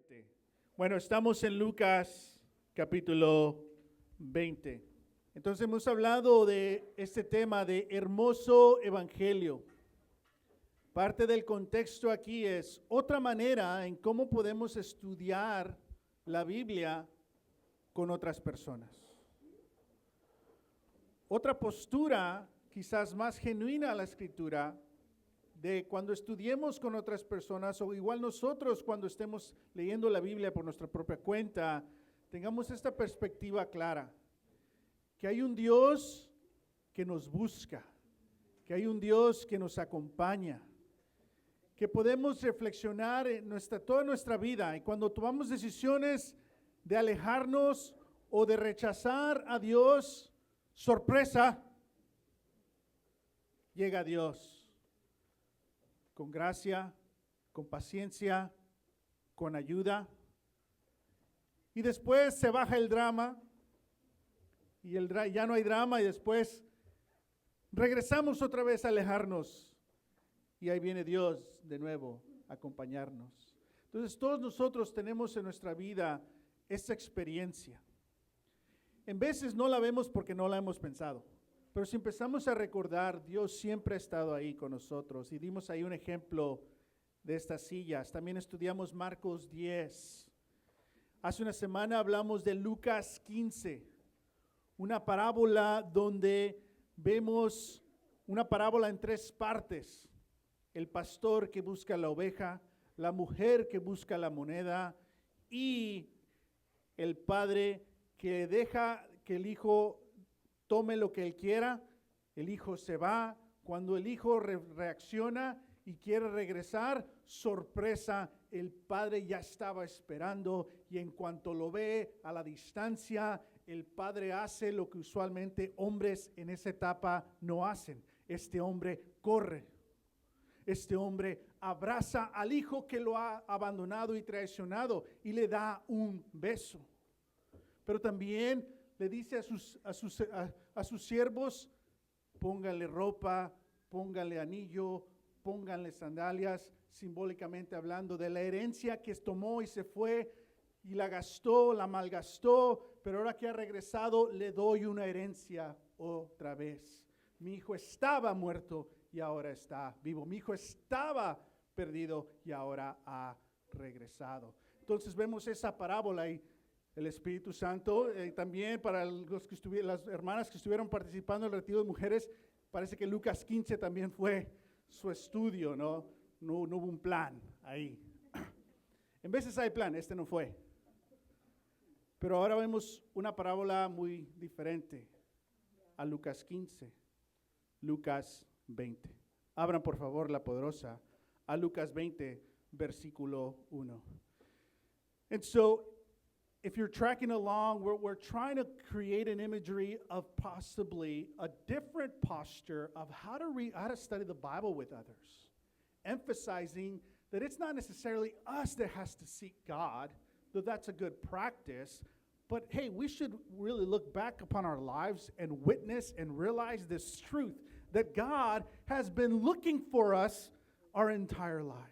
7. Bueno, estamos en Lucas capítulo 20. Entonces hemos hablado de este tema de hermoso evangelio. Parte del contexto aquí es otra manera en cómo podemos estudiar la Biblia con otras personas. Otra postura, quizás más genuina a la Escritura, de cuando estudiemos con otras personas, o igual nosotros cuando estemos leyendo la Biblia por nuestra propia cuenta, tengamos esta perspectiva clara, que hay un Dios que nos busca, que hay un Dios que nos acompaña, que podemos reflexionar en toda nuestra vida, y cuando tomamos decisiones de alejarnos o de rechazar a Dios, sorpresa, llega Dios. Con gracia, con paciencia, con ayuda. Y después se baja el drama, y ya no hay drama, y después regresamos otra vez a alejarnos. Y ahí viene Dios de nuevo a acompañarnos. Entonces todos nosotros tenemos en nuestra vida esa experiencia. En veces no la vemos porque no la hemos pensado. Pero si empezamos a recordar, Dios siempre ha estado ahí con nosotros. Y dimos ahí un ejemplo de estas sillas. También estudiamos Marcos 10. Hace una semana hablamos de Lucas 15. Una parábola donde vemos una parábola en 3 partes. El pastor que busca la oveja, la mujer que busca la moneda y el padre que deja que el hijo tome lo que él quiera. El hijo se va. Cuando el hijo reacciona y quiere regresar, sorpresa, el padre ya estaba esperando, y en cuanto lo ve a la distancia, el padre hace lo que usualmente hombres en esa etapa no hacen. Este hombre corre. Este hombre abraza al hijo que lo ha abandonado y traicionado y le da un beso. Pero también le dice a sus siervos: pónganle ropa, pónganle anillo, pónganle sandalias, simbólicamente hablando de la herencia que tomó y se fue y la gastó, la malgastó, pero ahora que ha regresado le doy una herencia otra vez. Mi hijo estaba muerto y ahora está vivo. Mi hijo estaba perdido y ahora ha regresado. Entonces vemos esa parábola y el Espíritu Santo, también para las hermanas que estuvieron participando en el retiro de mujeres, parece que Lucas 15 también fue su estudio, ¿no? No hubo un plan ahí. En veces hay plan, este no fue. Pero ahora vemos una parábola muy diferente a Lucas 15, Lucas 20. Abran por favor la poderosa a Lucas 20, versículo 1. And so, if you're tracking along, we're trying to create an imagery of possibly a different posture of how to study the Bible with others, emphasizing that it's not necessarily us that has to seek God, though that's a good practice, but hey, we should really look back upon our lives and witness and realize this truth that God has been looking for us our entire lives.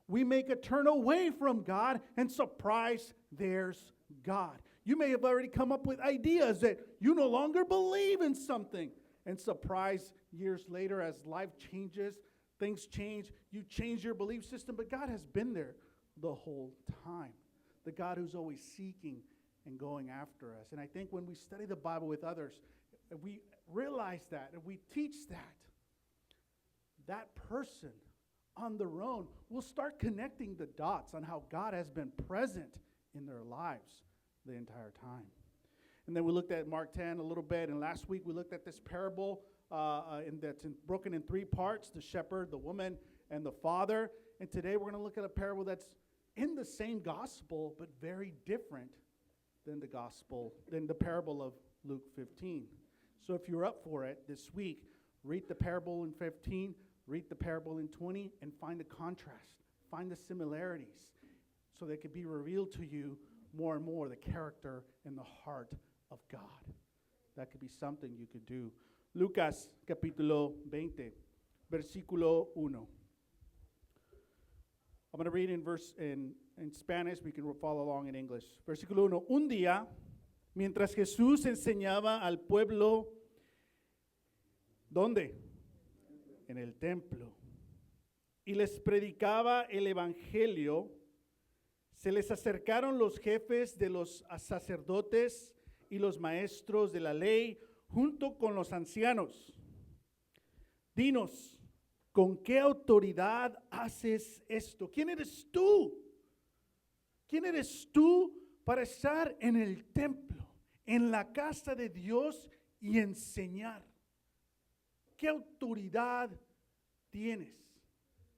We make a turn away from God, and surprise, there's God. You may have already come up with ideas that you no longer believe in something, and surprise, years later, as life changes, things change, you change your belief system, but God has been there the whole time. The God who's always seeking and going after us. And I think when we study the Bible with others, we realize that, and we teach that person on their own will start connecting the dots on how God has been present in their lives the entire time. And then we looked at Mark 10 a little bit, and last week we looked at this parable that's broken in 3 parts: the shepherd, the woman, and the father. And today we're going to look at a parable that's in the same gospel, but very different than the parable of Luke 15. So if you're up for it this week, read the parable in 15, read the parable in 20, and find the contrast, find the similarities, so they could be revealed to you more and more, the character and the heart of God. That could be something you could do. Lucas capítulo 20, versículo 1. I'm going to read in Spanish. We can follow along in English. Versículo 1. Un día, mientras Jesús enseñaba al pueblo, ¿dónde? En el templo. Y les predicaba el evangelio, se les acercaron los jefes de los sacerdotes y los maestros de la ley, junto con los ancianos. Dinos, ¿con qué autoridad haces esto? ¿Quién eres tú? ¿Quién eres tú para estar en el templo, en la casa de Dios y enseñar? ¿Qué autoridad tienes?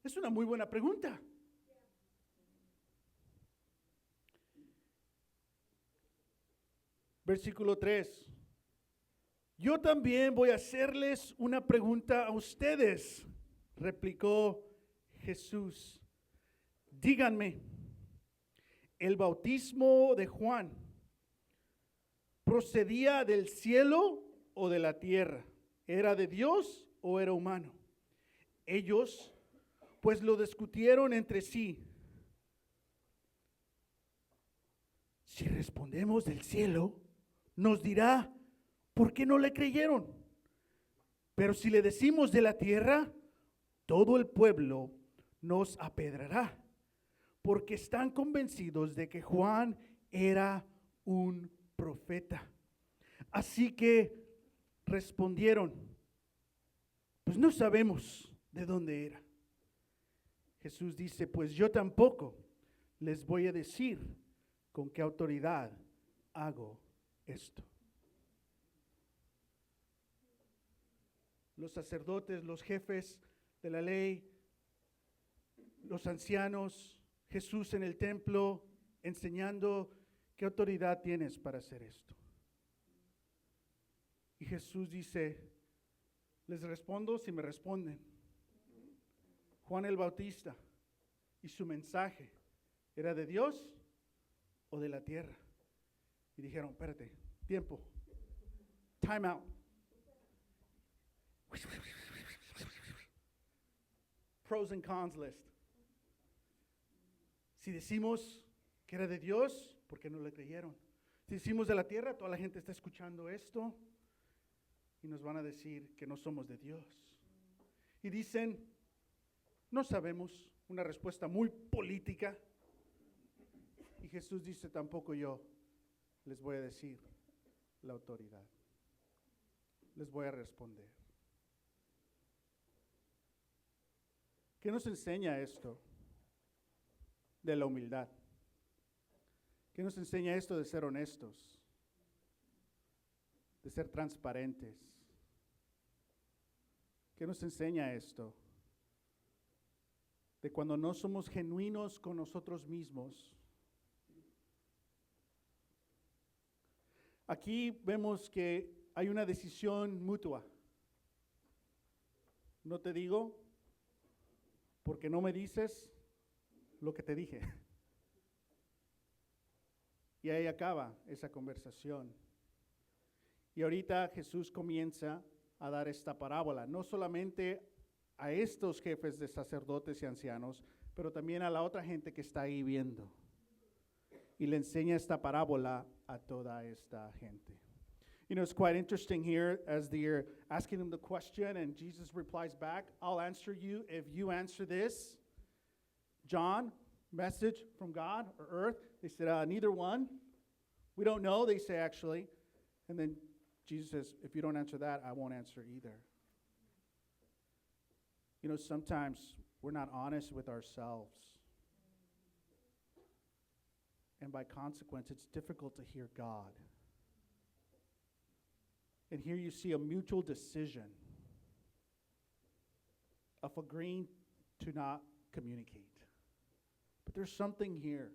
Es una muy buena pregunta. Versículo 3. Yo también voy a hacerles una pregunta a ustedes, replicó Jesús. Díganme, ¿el bautismo de Juan procedía del cielo o de la tierra? ¿Era de Dios o era humano? Ellos pues lo discutieron entre sí. Si respondemos del cielo, nos dirá, ¿por qué no le creyeron? Pero si le decimos de la tierra, todo el pueblo nos apedrará, porque están convencidos de que Juan era un profeta. Así que respondieron, pues no sabemos de dónde era. Jesús dice, pues yo tampoco les voy a decir con qué autoridad hago esto. Los sacerdotes, los jefes de la ley, los ancianos, Jesús en el templo, enseñando, ¿qué autoridad tienes para hacer esto? Y Jesús dice, les respondo si me responden. Juan el Bautista y su mensaje, ¿era de Dios o de la tierra? Y dijeron, espérate, tiempo, time out. Pros and cons list. Si decimos que era de Dios, ¿por qué no le creyeron? Si decimos de la tierra, toda la gente está escuchando esto y nos van a decir que no somos de Dios. Y dicen, no sabemos, una respuesta muy política. Y Jesús dice, tampoco yo les voy a decir la autoridad. Les voy a responder. ¿Qué nos enseña esto de la humildad? ¿Qué nos enseña esto de ser honestos? De ser transparentes. ¿Qué nos enseña esto? De cuando no somos genuinos con nosotros mismos. Aquí vemos que hay una decisión mutua. No te digo porque no me dices lo que te dije. Y ahí acaba esa conversación. Y ahorita Jesús comienza a dar esta parábola, no solamente a estos jefes de sacerdotes y ancianos, pero también a la otra gente que está ahí viendo. Y le enseña esta parábola a toda esta gente. You know, it's quite interesting here as they're asking him the question and Jesus replies back, I'll answer you if you answer this. John, message from God or earth? They said, neither one. We don't know, they say actually. And then Jesus says, if you don't answer that, I won't answer either. You know, sometimes we're not honest with ourselves. And by consequence, it's difficult to hear God. And here you see a mutual decision of agreeing to not communicate. But there's something here.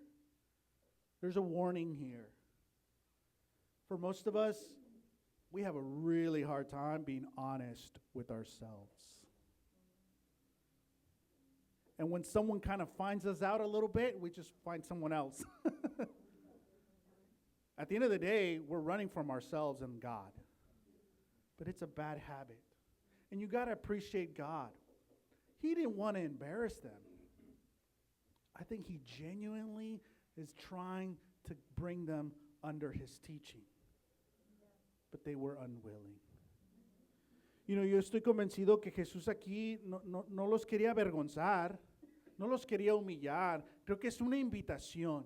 There's a warning here. For most of us, we have a really hard time being honest with ourselves. And when someone kind of finds us out a little bit, we just find someone else. At the end of the day, we're running from ourselves and God. But it's a bad habit. And you got to appreciate God. He didn't want to embarrass them. I think he genuinely is trying to bring them under his teaching. But they were unwilling. Yo estoy convencido que Jesús aquí no los quería avergonzar, no los quería humillar. Creo que es una invitación.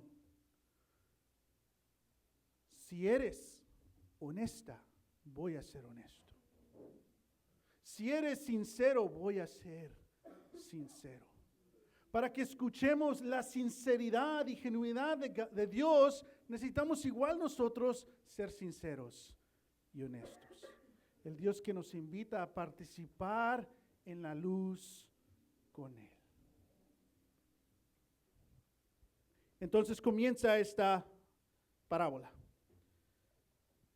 Si eres honesta, voy a ser honesto. Si eres sincero, voy a ser sincero. Para que escuchemos la sinceridad y genuinidad de Dios, necesitamos igual nosotros ser sinceros y honestos. El Dios que nos invita a participar en la luz con Él. Entonces comienza esta parábola.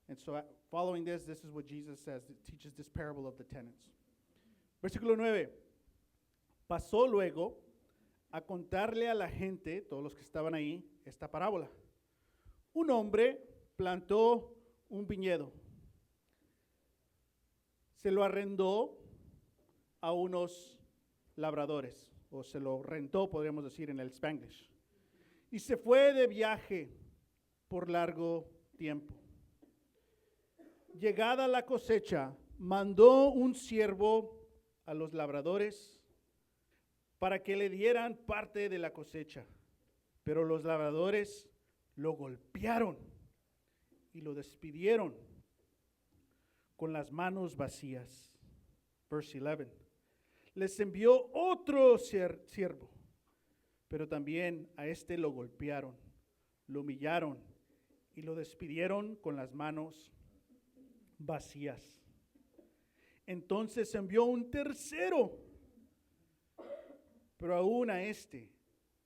And so following this is what Jesus says. It teaches this parable of the tenants. Versículo 9. Pasó luego a contarle a la gente, todos los que estaban ahí, esta parábola. Un hombre plantó un viñedo. Se lo arrendó a unos labradores, o se lo rentó, podríamos decir en el Spanglish. Y se fue de viaje por largo tiempo. Llegada la cosecha, mandó un siervo a los labradores para que le dieran parte de la cosecha. Pero los labradores lo golpearon y lo despidieron con las manos vacías. Verse 11. Les envió otro siervo, pero también a este lo golpearon, lo humillaron y lo despidieron con las manos vacías. Entonces envió un tercero, pero aún a este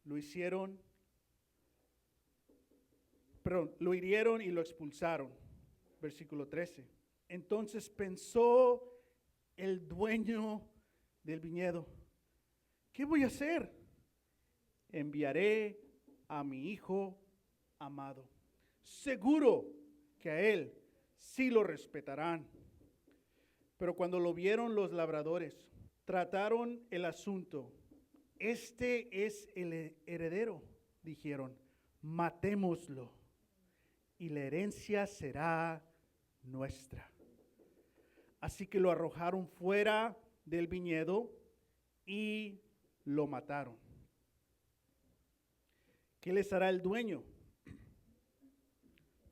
lo hirieron y lo expulsaron. Versículo 13. Entonces pensó el dueño del viñedo: ¿qué voy a hacer? Enviaré a mi hijo amado. Seguro que a él sí lo respetarán. Pero cuando lo vieron los labradores, trataron el asunto. Este es el heredero, dijeron. Matémoslo y la herencia será nuestra. Así que lo arrojaron fuera del viñedo y lo mataron. ¿Qué les hará el dueño?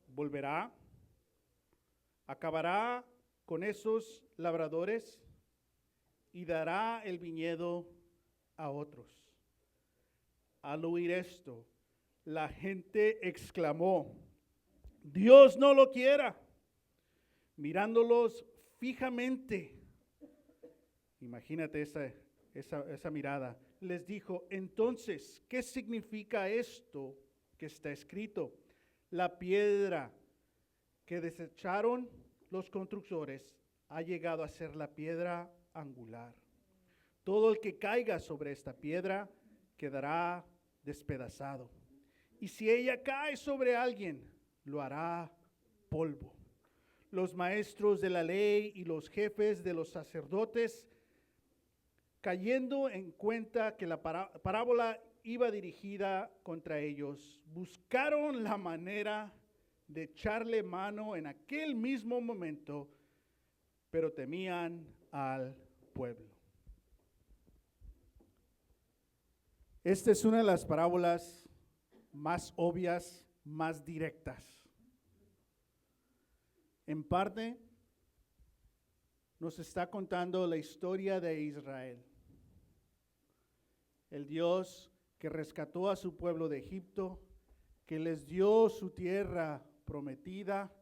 ¿Volverá? ¿Acabará con esos labradores y dará el viñedo a otros? Al oír esto, la gente exclamó: Dios no lo quiera. Mirándolos fijamente, imagínate esa mirada, les dijo: entonces, ¿qué significa esto que está escrito? La piedra que desecharon los constructores ha llegado a ser la piedra angular. Todo el que caiga sobre esta piedra quedará despedazado. Y si ella cae sobre alguien, lo hará polvo. Los maestros de la ley y los jefes de los sacerdotes, cayendo en cuenta que la parábola iba dirigida contra ellos, buscaron la manera de echarle mano en aquel mismo momento, pero temían al pueblo. Esta es una de las parábolas más obvias, más directas. En parte, nos está contando la historia de Israel. El Dios que rescató a su pueblo de Egipto, que les dio su tierra prometida,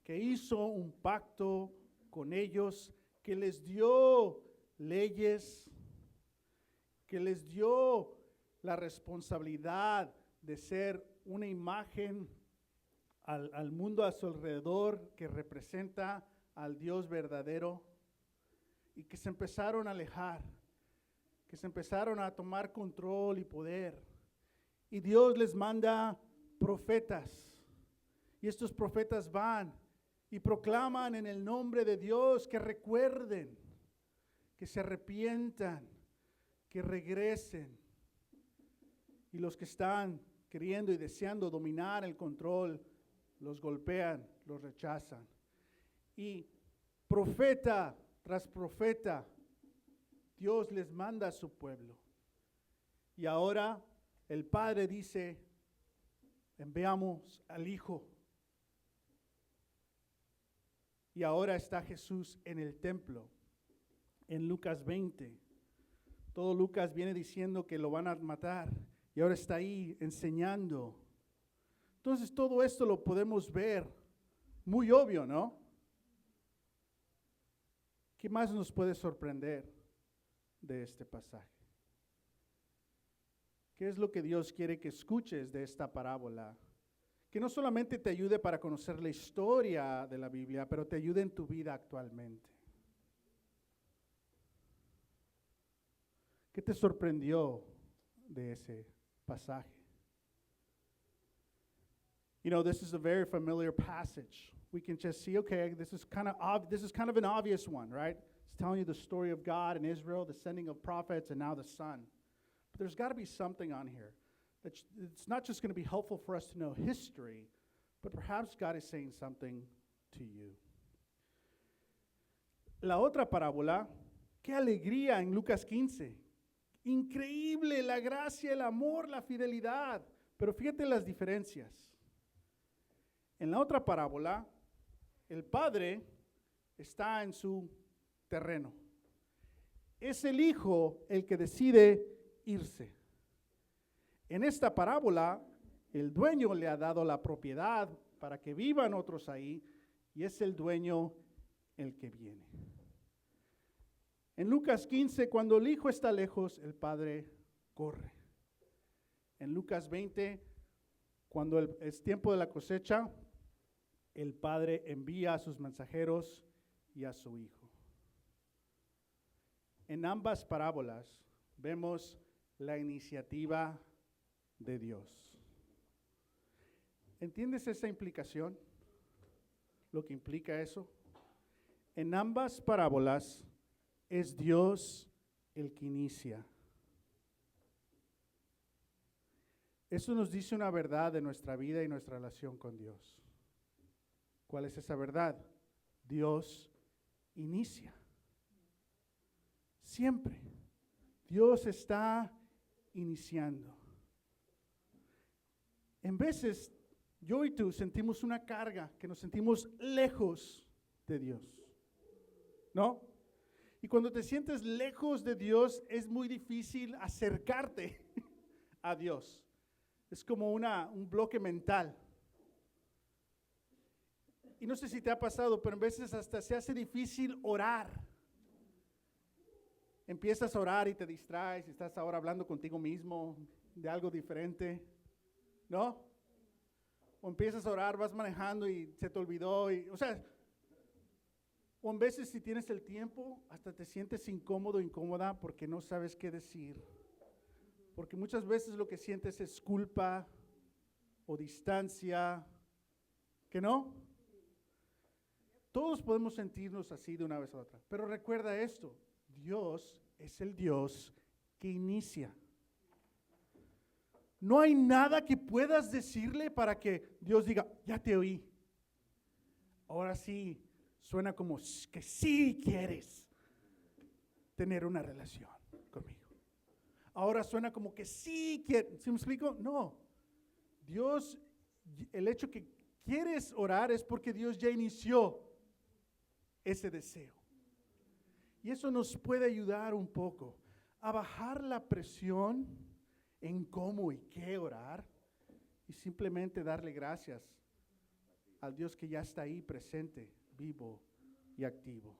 que hizo un pacto con ellos, que les dio leyes, que les dio la responsabilidad de ser una imagen al mundo a su alrededor que representa al Dios verdadero, y que se empezaron a alejar, que se empezaron a tomar control y poder. Y Dios les manda profetas, y estos profetas van y proclaman en el nombre de Dios que recuerden, que se arrepientan, que regresen. Y los que están queriendo y deseando dominar el control, los golpean, los rechazan. Y profeta tras profeta, Dios les manda a su pueblo. Y ahora el Padre dice, enviamos al Hijo. Y ahora está Jesús en el templo, en Lucas 20. Todo Lucas viene diciendo que lo van a matar. Y ahora está ahí enseñando. Entonces todo esto lo podemos ver muy obvio, ¿no? ¿Qué más nos puede sorprender de este pasaje? ¿Qué es lo que Dios quiere que escuches de esta parábola? Que no solamente te ayude para conocer la historia de la Biblia, pero te ayude en tu vida actualmente. ¿Qué te sorprendió de ese pasaje? You know, this is a very familiar passage. We can just see, okay, this is kind of an obvious one, right? It's telling you the story of God and Israel, the sending of prophets, and now the Son. But there's got to be something on here. It's not just going to be helpful for us to know history, but perhaps God is saying something to you. La otra parábola, qué alegría en Lucas 15. Increíble la gracia, el amor, la fidelidad. Pero fíjate las diferencias. En la otra parábola, el padre está en su terreno. Es el hijo el que decide irse. En esta parábola, el dueño le ha dado la propiedad para que vivan otros ahí, y es el dueño el que viene. En Lucas 15, cuando el hijo está lejos, el padre corre. En Lucas 20, cuando es tiempo de la cosecha, el padre envía a sus mensajeros y a su hijo. En ambas parábolas vemos la iniciativa de Dios. ¿Entiendes esa implicación? Lo que implica eso. En ambas parábolas es Dios el que inicia. Eso nos dice una verdad de nuestra vida y nuestra relación con Dios. ¿Cuál es esa verdad? Dios inicia. Siempre. Dios está iniciando. En veces, yo y tú sentimos una carga, que nos sentimos lejos de Dios. ¿No? Y cuando te sientes lejos de Dios, es muy difícil acercarte a Dios. Es como un bloque mental. Y no sé si te ha pasado, pero en veces hasta se hace difícil orar. Empiezas a orar y te distraes, y estás ahora hablando contigo mismo de algo diferente, ¿no? O empiezas a orar, vas manejando y se te olvidó, o en veces si tienes el tiempo, hasta te sientes incómodo, incómoda, porque no sabes qué decir. Porque muchas veces lo que sientes es culpa o distancia, ¿que no? Todos podemos sentirnos así de una vez a otra. Pero recuerda esto, Dios es el Dios que inicia. No hay nada que puedas decirle para que Dios diga, ya te oí. Ahora sí, suena como que sí quieres tener una relación conmigo. Ahora suena como que sí quieres. ¿Sí me explico? No. Dios, el hecho que quieres orar es porque Dios ya inició ese deseo. Y eso nos puede ayudar un poco a bajar la presión en cómo y qué orar y simplemente darle gracias al Dios que ya está ahí presente, vivo y activo.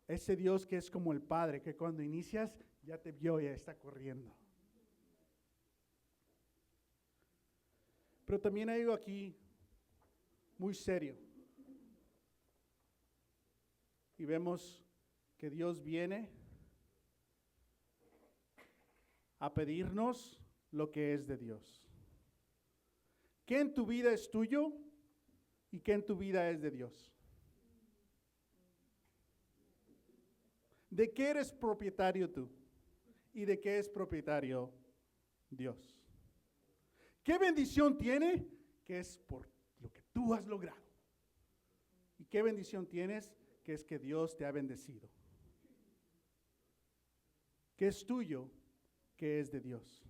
Ese Dios que es como el Padre, que cuando inicias ya te vio y ya está corriendo. Pero también hay algo aquí muy serio. Y vemos que Dios viene a pedirnos lo que es de Dios. ¿Qué en tu vida es tuyo y qué en tu vida es de Dios? ¿De qué eres propietario tú? ¿Y de qué es propietario Dios. ¿Qué bendición tiene? Que es por lo que tú has logrado. ¿Y qué bendición tienes? Que es que Dios te ha bendecido. ¿Qué es tuyo? ¿Qué es de Dios?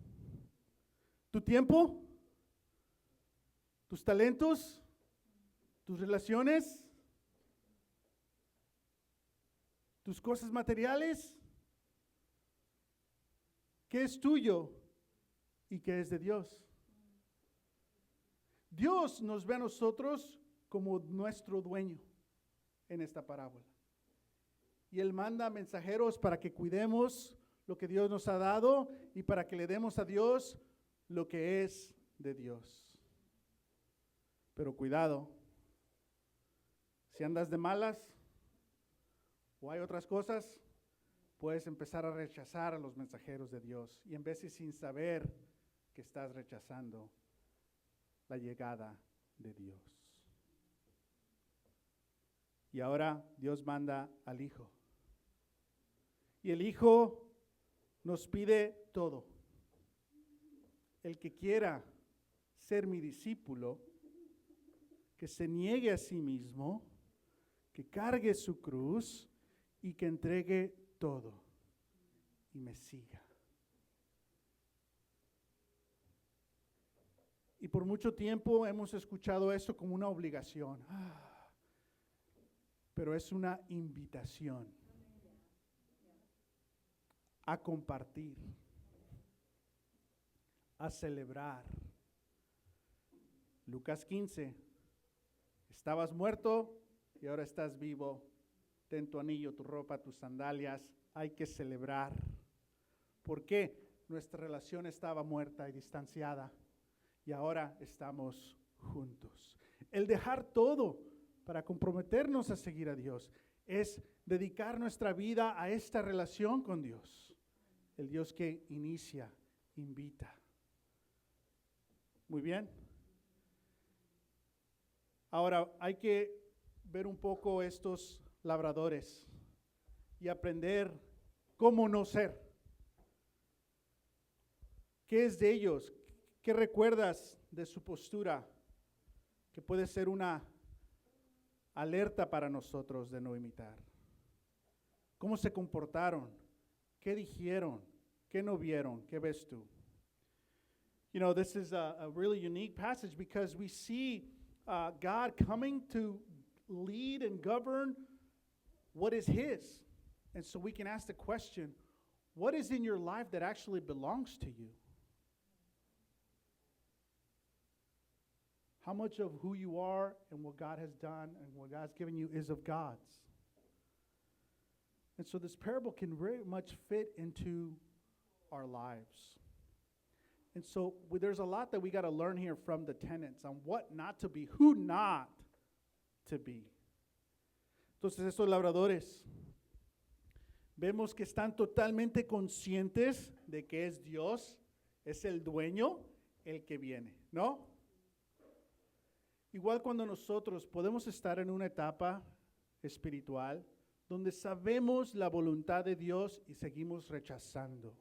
¿Tu tiempo? ¿Tus talentos? ¿Tus relaciones? ¿Tus cosas materiales? ¿Qué es tuyo y qué es de Dios? Dios nos ve a nosotros como nuestro dueño en esta parábola. Y Él manda mensajeros para que cuidemos lo que Dios nos ha dado y para que le demos a Dios lo que es de Dios. Pero cuidado, si andas de malas o hay otras cosas, puedes empezar a rechazar a los mensajeros de Dios y en veces sin saber que estás rechazando la llegada de Dios. Y ahora Dios manda al Hijo. Y el Hijo nos pide todo. El que quiera ser mi discípulo, que se niegue a sí mismo, que cargue su cruz y que entregue todo y me siga. Y por mucho tiempo hemos escuchado eso como una obligación, pero es una invitación a compartir, a celebrar. Lucas 15, estabas muerto y ahora estás vivo. Ten tu anillo, tu ropa, tus sandalias. Hay que celebrar. ¿Por qué? Nuestra relación estaba muerta y distanciada y ahora estamos juntos. El dejar todo para comprometernos a seguir a Dios es dedicar nuestra vida a esta relación con Dios. El Dios que inicia, invita. Muy bien. Ahora hay que ver un poco estos labradores y aprender cómo no ser. ¿Qué es de ellos? ¿Qué recuerdas de su postura? Que puede ser una alerta para nosotros de no imitar. ¿Cómo se comportaron? ¿Qué dijeron? ¿Qué no vieron? ¿Qué ves tú? You know, this is a really unique passage because we see God coming to lead and govern what is His. And so we can ask the question, what is in your life that actually belongs to you? How much of who you are and what God has done and what God's given you is of God's? And so this parable can very much fit into our lives. And so there's a lot that we got to learn here from the tenants on what not to be, who not to be. Entonces estos labradores vemos que están totalmente conscientes de que es Dios, es el dueño el que viene, ¿no? Igual cuando nosotros podemos estar en una etapa espiritual donde sabemos la voluntad de Dios y seguimos rechazando.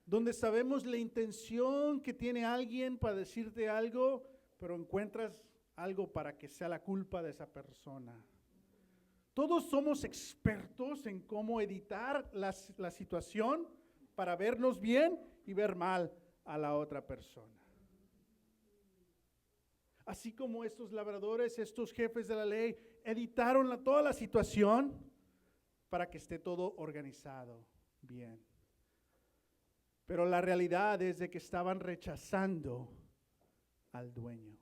Donde sabemos la intención que tiene alguien para decirte algo, pero encuentras algo para que sea la culpa de esa persona. Todos somos expertos en cómo editar la situación para vernos bien y ver mal a la otra persona. Así como estos labradores, estos jefes de la ley, editaron toda la situación para que esté todo organizado bien. Pero la realidad es de que estaban rechazando al dueño.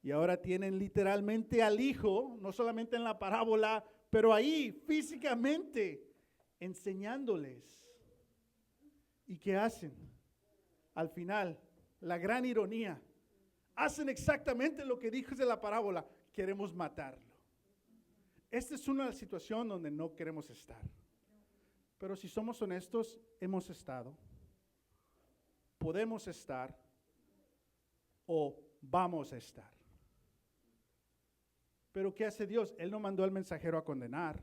Y ahora tienen literalmente al Hijo, no solamente en la parábola, pero ahí físicamente enseñándoles. ¿Y qué hacen? Al final, la gran ironía, hacen exactamente lo que dijo de la parábola, queremos matarlo. Esta es una situación donde no queremos estar. Pero si somos honestos, hemos estado, podemos estar o vamos a estar. Pero ¿qué hace Dios? Él no mandó al mensajero a condenar.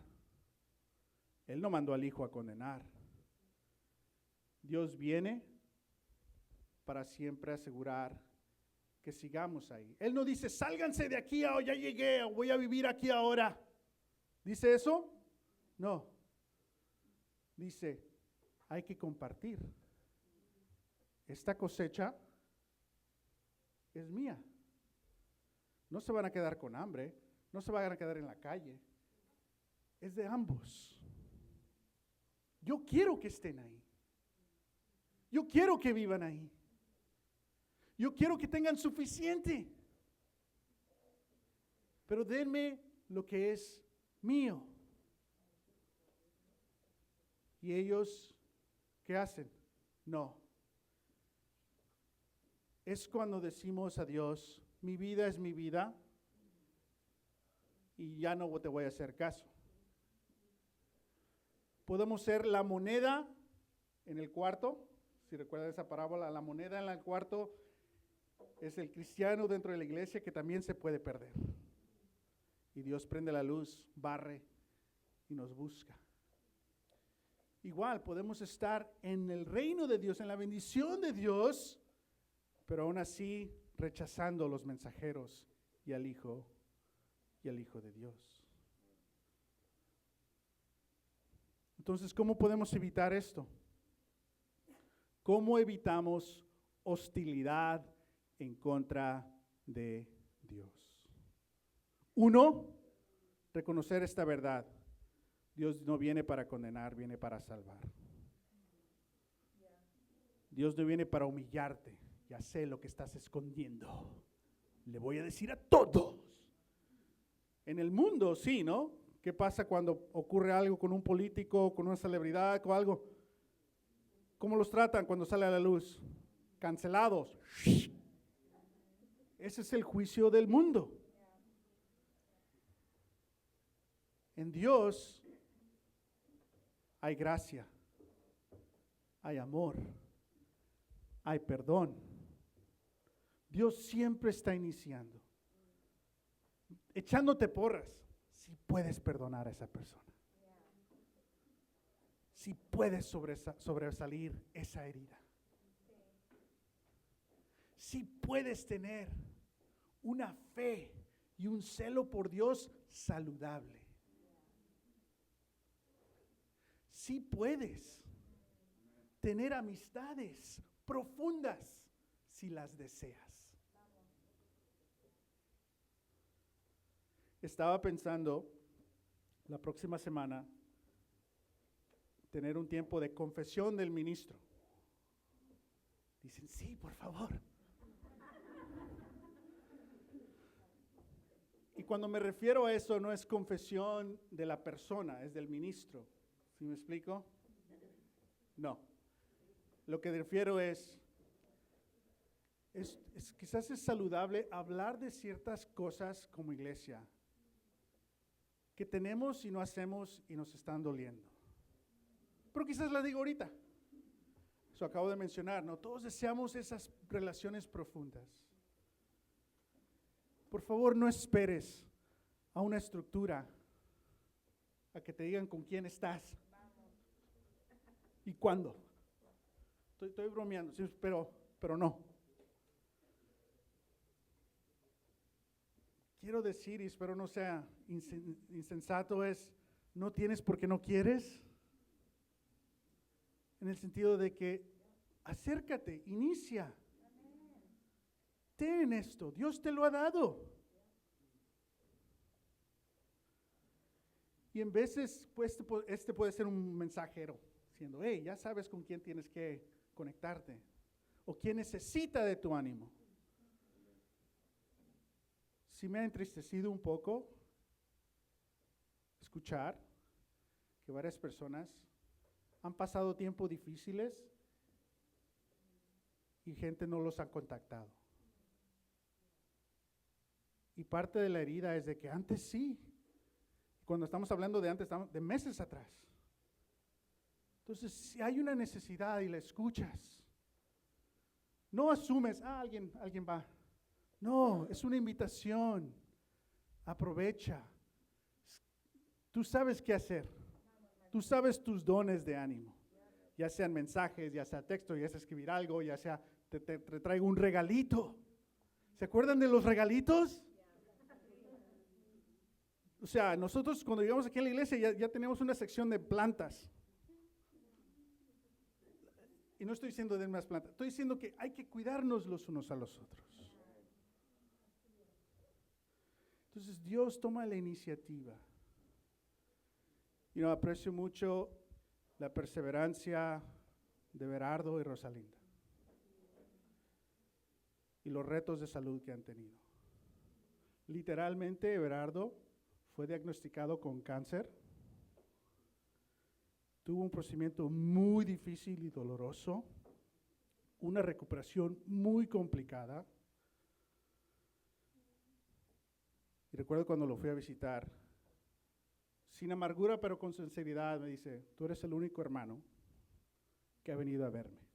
Él no mandó al Hijo a condenar. Dios viene para siempre asegurar que sigamos ahí. Él no dice, sálganse de aquí, ya llegué, voy a vivir aquí ahora. ¿Dice eso? No. Dice, hay que compartir. Esta cosecha es mía. No se van a quedar con hambre, no se van a quedar en la calle. Es de ambos. Yo quiero que estén ahí. Yo quiero que vivan ahí. Yo quiero que tengan suficiente. Pero denme lo que es mío. ¿Y ellos qué hacen? No. Es cuando decimos a Dios, mi vida es mi vida y ya no te voy a hacer caso. Podemos ser la moneda en el cuarto. Si recuerdan esa parábola, la moneda en el cuarto es el cristiano dentro de la iglesia que también se puede perder. Y Dios prende la luz, barre y nos busca. Igual podemos estar en el reino de Dios, en la bendición de Dios, pero aún así rechazando los mensajeros y al Hijo de Dios. Entonces, ¿cómo podemos evitar esto? ¿Cómo evitamos hostilidad en contra de Dios? Uno, reconocer esta verdad. Dios no viene para condenar, viene para salvar. Dios no viene para humillarte. Ya sé lo que estás escondiendo. Le voy a decir a todos. En el mundo, sí, ¿no? ¿Qué pasa cuando ocurre algo con un político, con una celebridad, con algo? ¿Cómo los tratan cuando sale a la luz? Cancelados. Ese es el juicio del mundo. En Dios hay gracia, hay amor, hay perdón. Dios siempre está iniciando, echándote porras. Si puedes perdonar a esa persona, si puedes sobresalir esa herida, si puedes tener una fe y un celo por Dios saludable, si puedes tener amistades profundas si las deseas. Estaba pensando la próxima semana tener un tiempo de confesión del ministro. Dicen, sí, por favor. Y cuando me refiero a eso, no es confesión de la persona, es del ministro. ¿Sí me explico? No. Lo que refiero es quizás es saludable hablar de ciertas cosas como iglesia que tenemos y no hacemos y nos están doliendo. Pero quizás la digo ahorita. Eso acabo de mencionar, ¿no? Todos deseamos esas relaciones profundas. Por favor, no esperes a una estructura, a que te digan con quién estás y cuándo. Estoy bromeando, sí, pero no. Quiero decir, y espero no sea insensato, no tienes porque no quieres. En el sentido de que acércate, inicia. Ten esto, Dios te lo ha dado. Y en veces, pues, este puede ser un mensajero, diciendo, hey, ya sabes con quién tienes que conectarte, o quién necesita de tu ánimo. Sí me ha entristecido un poco escuchar que varias personas han pasado tiempos difíciles y gente no los ha contactado. Y parte de la herida es de que antes sí. Cuando estamos hablando de antes, estamos de meses atrás. Entonces, si hay una necesidad y la escuchas, no asumes, alguien va. No, es una invitación. Aprovecha. Tú sabes qué hacer. Tú sabes tus dones de ánimo. Ya sean mensajes, ya sea texto, ya sea escribir algo, ya sea te traigo un regalito. ¿Se acuerdan de los regalitos? O sea, nosotros cuando llegamos aquí a la iglesia ya tenemos una sección de plantas. Y no estoy diciendo de más plantas, estoy diciendo que hay que cuidarnos los unos a los otros. Entonces Dios toma la iniciativa. Y aprecio mucho la perseverancia de Berardo y Rosalinda. Y los retos de salud que han tenido. Literalmente, Berardo fue diagnosticado con cáncer. Tuvo un procedimiento muy difícil y doloroso. Una recuperación muy complicada. Y recuerdo cuando lo fui a visitar, sin amargura pero con sinceridad, me dice, tú eres el único hermano que ha venido a verme.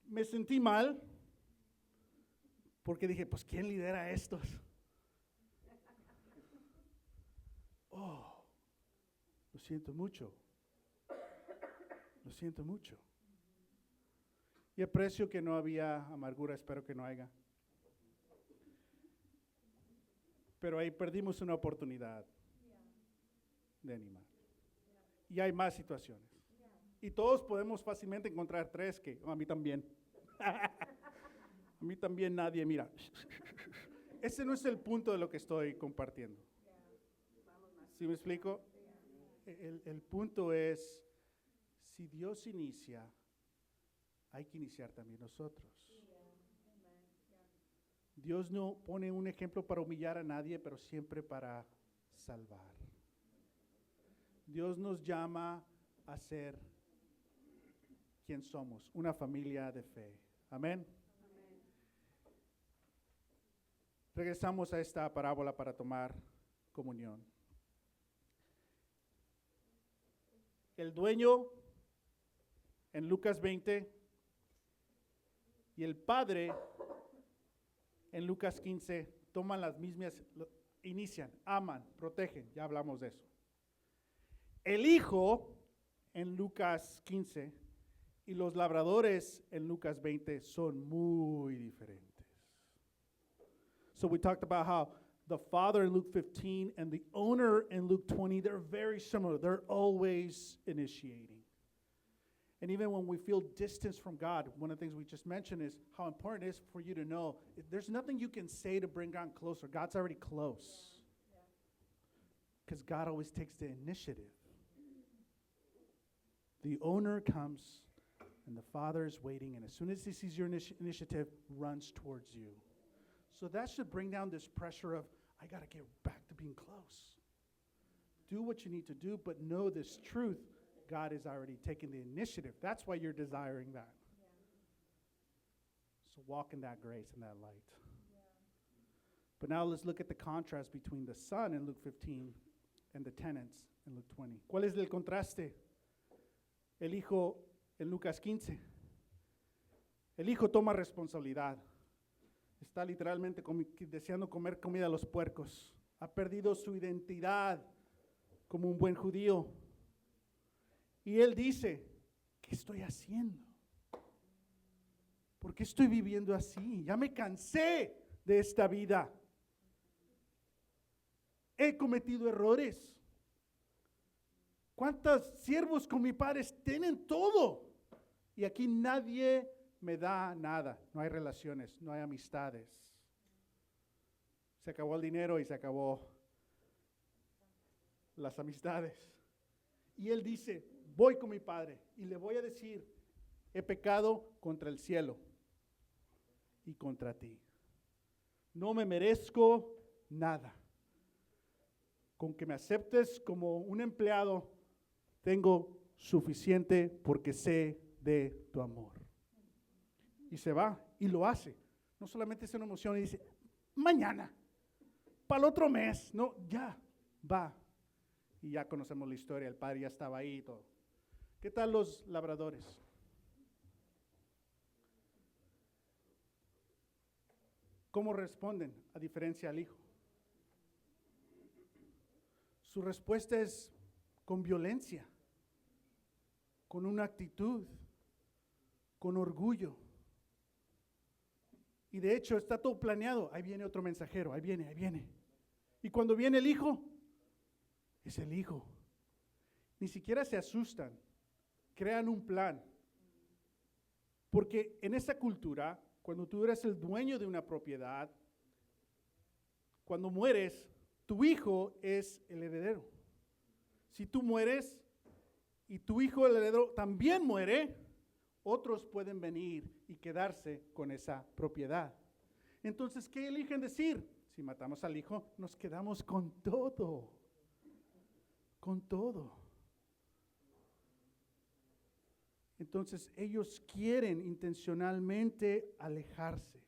Me sentí mal porque dije, pues ¿quién lidera a estos? Oh, lo siento mucho. Lo siento mucho. Y aprecio que no había amargura, espero que no haya. Pero ahí perdimos una oportunidad de animar. Y hay más situaciones. Y todos podemos fácilmente encontrar tres que, a mí también. A mí también nadie, mira. Ese no es el punto de lo que estoy compartiendo. ¿Sí me explico? El punto es, si Dios inicia, hay que iniciar también nosotros. Dios no pone un ejemplo para humillar a nadie, pero siempre para salvar. Dios nos llama a ser quien somos, una familia de fe. Amén. Regresamos a esta parábola para tomar comunión. El dueño en Lucas 20 y el padre en Lucas 15 toman las mismas, inician, aman, protegen, ya hablamos de eso. El hijo en Lucas 15 y los labradores en Lucas 20 son muy diferentes. So we talked about how the father in Luke 15 and the owner in Luke 20, they're very similar. They're always initiating. And even when we feel distance from God, one of the things we just mentioned is how important it is for you to know there's nothing you can say to bring God closer. God's already close. Because God always takes the initiative. The owner comes and the father is waiting, and as soon as he sees your initiative, runs towards you. So that should bring down this pressure of, I got to get back to being close. Do what you need to do, but know this truth. God is already taking the initiative. That's why you're desiring that. Yeah. So walk in that grace and that light. Yeah. But now let's look at the contrast between the son in Luke 15 and the tenants in Luke 20. ¿Cuál es el contraste? El hijo en Lucas 15. El hijo toma responsabilidad. Está literalmente deseando comer comida a los puercos. Ha perdido su identidad como un buen judío. Y él dice, ¿qué estoy haciendo? ¿Por qué estoy viviendo así? Ya me cansé de esta vida. He cometido errores. ¿Cuántos siervos con mi padre tienen todo? Y aquí nadie me da nada. No hay relaciones, no hay amistades. Se acabó el dinero y se acabó las amistades. Y él dice, voy con mi padre y le voy a decir, he pecado contra el cielo y contra ti. No me merezco nada. Con que me aceptes como un empleado, tengo suficiente porque sé de tu amor. Y se va y lo hace. No solamente es una emoción y dice, mañana, para el otro mes, no, ya, va. Y ya conocemos la historia, el padre ya estaba ahí y todo. ¿Qué tal los labradores? ¿Cómo responden a diferencia al hijo? su respuesta es con violencia, con una actitud, con orgullo. Y de hecho está todo planeado. Ahí viene otro mensajero, ahí viene, ahí viene. Y cuando viene el hijo, es el hijo. Ni siquiera se asustan, crean un plan. Porque en esa cultura, cuando tú eres el dueño de una propiedad, cuando mueres, tu hijo es el heredero. Si tú mueres y tu hijo, el heredero, también muere, otros pueden venir y quedarse con esa propiedad. Entonces, ¿qué eligen decir? Si matamos al hijo, nos quedamos con todo. Con todo. Entonces, ellos quieren intencionalmente alejarse.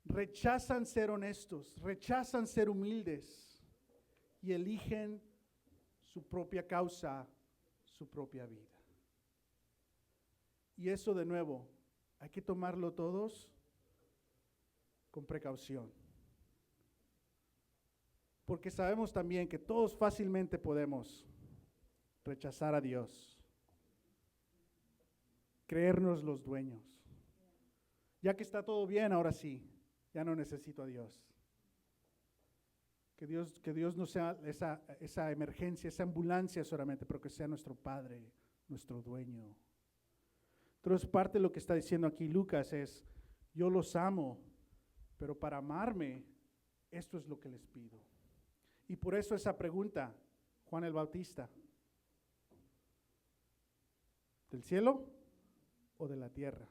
Rechazan ser honestos, rechazan ser humildes y eligen su propia causa, su propia vida. Y eso de nuevo, hay que tomarlo todos con precaución. Porque sabemos también que todos fácilmente podemos rechazar a Dios, creernos los dueños. Ya que está todo bien, ahora sí, ya no necesito a Dios. Que Dios no sea esa emergencia, esa ambulancia solamente, pero que sea nuestro Padre, nuestro dueño. Entonces, parte de lo que está diciendo aquí Lucas es, yo los amo, pero para amarme, esto es lo que les pido. Y por eso esa pregunta, Juan el Bautista, ¿del cielo o de la tierra?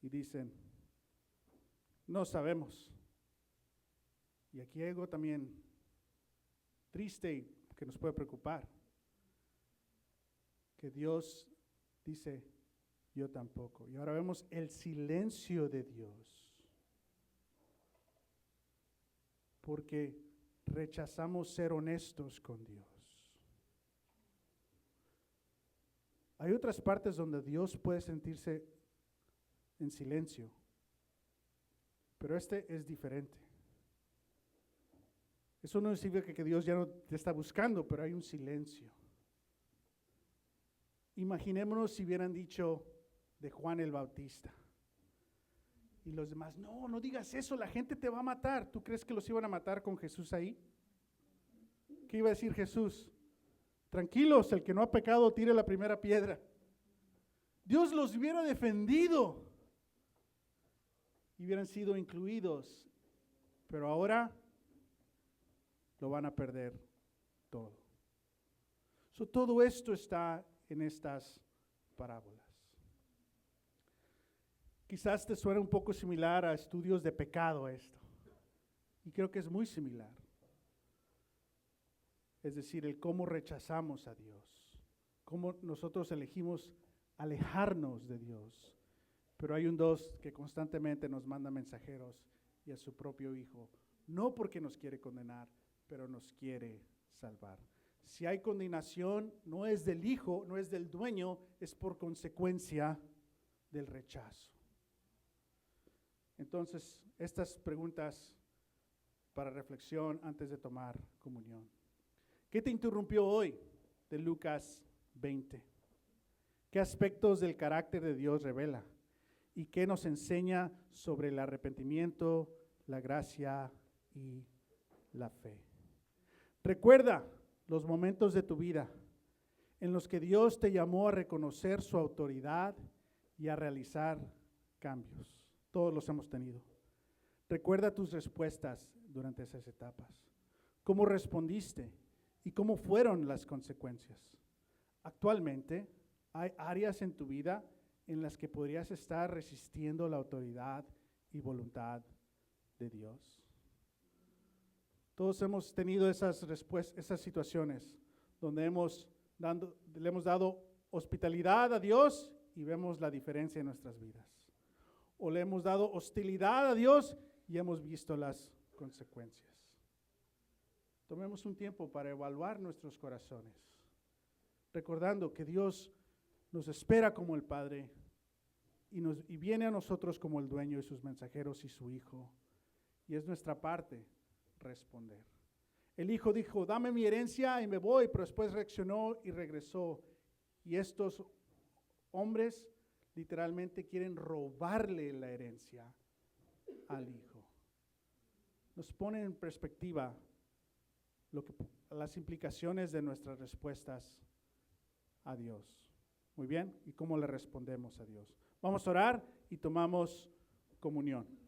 Y dicen, no sabemos. Y aquí hay algo también triste y que nos puede preocupar. Que Dios dice, yo tampoco. Y ahora vemos el silencio de Dios. Porque rechazamos ser honestos con Dios. Hay otras partes donde Dios puede sentirse en silencio, pero este es diferente. Eso no significa que Dios ya no te está buscando, pero hay un silencio. Imaginémonos si hubieran dicho de Juan el Bautista. Y los demás, no digas eso, la gente te va a matar. ¿Tú crees que los iban a matar con Jesús ahí? ¿Qué iba a decir Jesús? Tranquilos, el que no ha pecado tire la primera piedra. Dios los hubiera defendido y hubieran sido incluidos, pero ahora lo van a perder todo. Todo esto está en estas parábolas. Quizás te suene un poco similar a estudios de pecado esto, y creo que es muy similar. Es decir, el cómo rechazamos a Dios, cómo nosotros elegimos alejarnos de Dios. Pero hay un Dios que constantemente nos manda mensajeros y a su propio Hijo, no porque nos quiere condenar, pero nos quiere salvar. Si hay condenación, no es del Hijo, no es del dueño, es por consecuencia del rechazo. Entonces, estas preguntas para reflexión antes de tomar comunión. ¿Qué te interrumpió hoy de Lucas 20? ¿Qué aspectos del carácter de Dios revela? ¿Y qué nos enseña sobre el arrepentimiento, la gracia y la fe? Recuerda los momentos de tu vida en los que Dios te llamó a reconocer su autoridad y a realizar cambios. Todos los hemos tenido. Recuerda tus respuestas durante esas etapas. ¿Cómo respondiste? ¿Y cómo fueron las consecuencias? Actualmente, hay áreas en tu vida en las que podrías estar resistiendo la autoridad y voluntad de Dios. Todos hemos tenido esas situaciones donde le hemos dado hospitalidad a Dios y vemos la diferencia en nuestras vidas. O le hemos dado hostilidad a Dios y hemos visto las consecuencias. Tomemos un tiempo para evaluar nuestros corazones, recordando que Dios nos espera como el Padre y viene a nosotros como el dueño y sus mensajeros y su Hijo. Y es nuestra parte responder. El hijo dijo, dame mi herencia y me voy, pero después reaccionó y regresó. Y estos hombres literalmente quieren robarle la herencia al hijo. Nos pone en perspectiva las implicaciones de nuestras respuestas a Dios. Muy bien, ¿y cómo le respondemos a Dios? Vamos a orar y tomamos comunión.